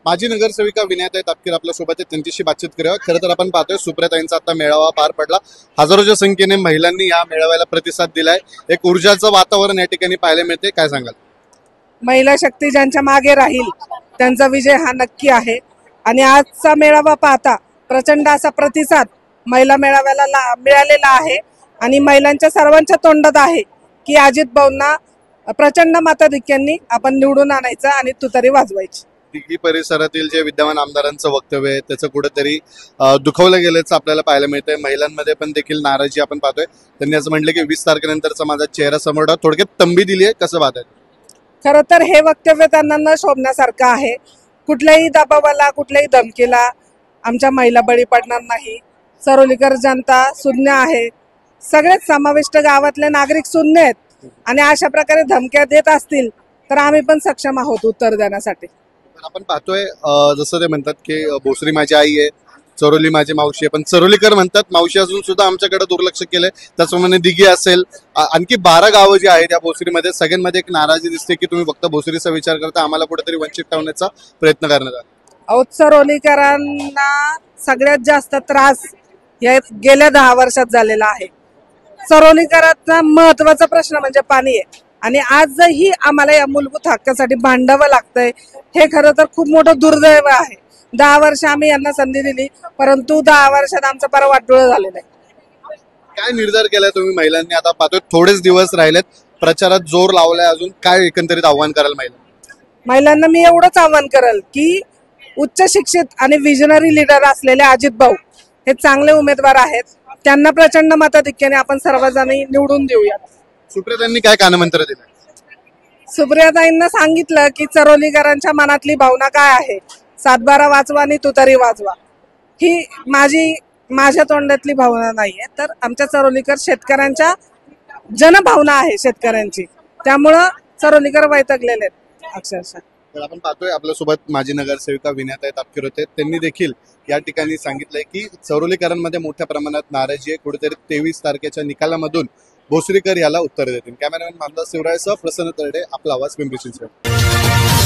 माजी नगरसेविका विनयताई तापकीर आपल्या सोबत आहे, त्यांच्याशी बातचीत करूया। खरं तर आपण पाहतोय सुप्रियाताईंचा आता मेळावा पार पडला। हजारोच्या संख्येने महिलांनी या मेळाव्याला प्रतिसाद दिलाय। एक ऊर्जाचं वातावरण या ठिकाणी पाहायला मिळते। काय सांगाल? महिला शक्ती ज्यांच्या मागे राहील त्यांचा विजय हा नक्की आहे। आणि आजचा मेळावा पाहता प्रचंड असा प्रतिसाद महिला मेळाव्याला मिळालेला आहे आणि महिलांच्या सर्वांच्या तोंडात आहे की अजित भाऊंना प्रचंड मताधिक्यांनी आपण निवडून आणायचं आणि तुतारी वाजवायची। दिघी परिसरातील जे विद्यमान आमदारांचं वक्तव्य आहे त्याचं कुठेतरी दुखवलं गेल्याचं आपल्याला पाहायला मिळतंय। महिलांमध्ये पण देखील नाराजी आपण पाहतोय। त्यांनी असं म्हटलं की 20 तारखेनंतरचा माझा चेहरा समोर ठेवा, थोडक्यात तंबी दिली आहे। कसं पाहताय? खरं तर हे वक्तव्य त्यांना न शोभण्यासारखं आहे। कुठल्याही दबावाला कुठल्याही धमकीला आमच्या महिला बळी पडणार नाही। सरोलीकर जनता शून्य आहे, सगळेच समाविष्ट गावातले नागरिक शून्य आहेत आणि अशा प्रकारे धमक्या देत असतील तर आम्ही पण सक्षम आहोत उत्तर देण्यासाठी। आपण पाहतोय जसं ते म्हणतात की भोसरी माझी आई आहे, चरोली माझी मावशी आहे, पण चरोलीकर म्हणतात मावशी असून सुद्धा आमच्याकडे दुर्लक्ष केलंय। त्याचप्रमाणे दिघी असेल, आणखी 12 गावं जी आहेत या भोसरीमध्ये, सगळ्यांमध्ये एक नाराजी दिसते की तुम्ही फक्त भोसरीचा विचार करता, आम्हाला कुठेतरी वंचित ठेवण्याचा प्रयत्न करण्यात आला। अहो, चरोलीकरांना सगळ्यात जास्त त्रास या गेल्या 10 वर्षात झालेला आहे। चरोलीकरांचा महत्वाचा प्रश्न म्हणजे पाणी आहे आणि आजही आम्हाला या मूलभूत हक्कासाठी भांडावं लागतंय। हे खरं तर खूप मोठं दुर्दैव आहे। 10 वर्ष आम्ही यांना संधी दिली, परंतु 10 वर्षात आमचं फार वाटोळं झालेलं आहे। काय निर्धार केलाय तुम्ही महिलांनी? आता पाहतोय थोडेच दिवस राहिलेत, प्रचारात जोर लावलाय, अजून काय एकंदरीत आव्हान कराल महिलांना? मी एवढंच आव्हान करेल की उच्च शिक्षित आणि विजनरी लीडर असलेले अजित भाऊ हे चांगले उमेदवार आहेत, त्यांना प्रचंड मताधिक्याने आपण सर्वजणी निवडून देऊया। सुप्रियाताईंनी काय कानमंत्र दिलं? सुप्रियाताईंना सांगितलं की चरोलीकरांच्या मनातली भावना काय आहे, 7-12 वाजवा आणि तुतारी वाजवा। ही माझ्या तोंडातली भावना नाहीये, तर आमच्या चरोलीकर शेतकऱ्यांच्या जनभावना आहे शेतकऱ्यांची, त्यामुळं चरोलीकर वैतागलेले आहेत अक्षरशः। तर आपण पाहतोय आपल्यासोबत माजी नगरसेविका विनयताई तापकीर होते। त्यांनी देखील या ठिकाणी सांगितलंय की चरोलीकरांमध्ये मोठ्या प्रमाणात नाराजी आहे, कुठेतरी 23 तारखेच्या निकालामधून भोसरीकर याला उत्तर देतील। कॅमेरामॅन मानदास शिवरायसह प्रसन्न तरडे, आपला आवाज, पिंपरी चिंचवड।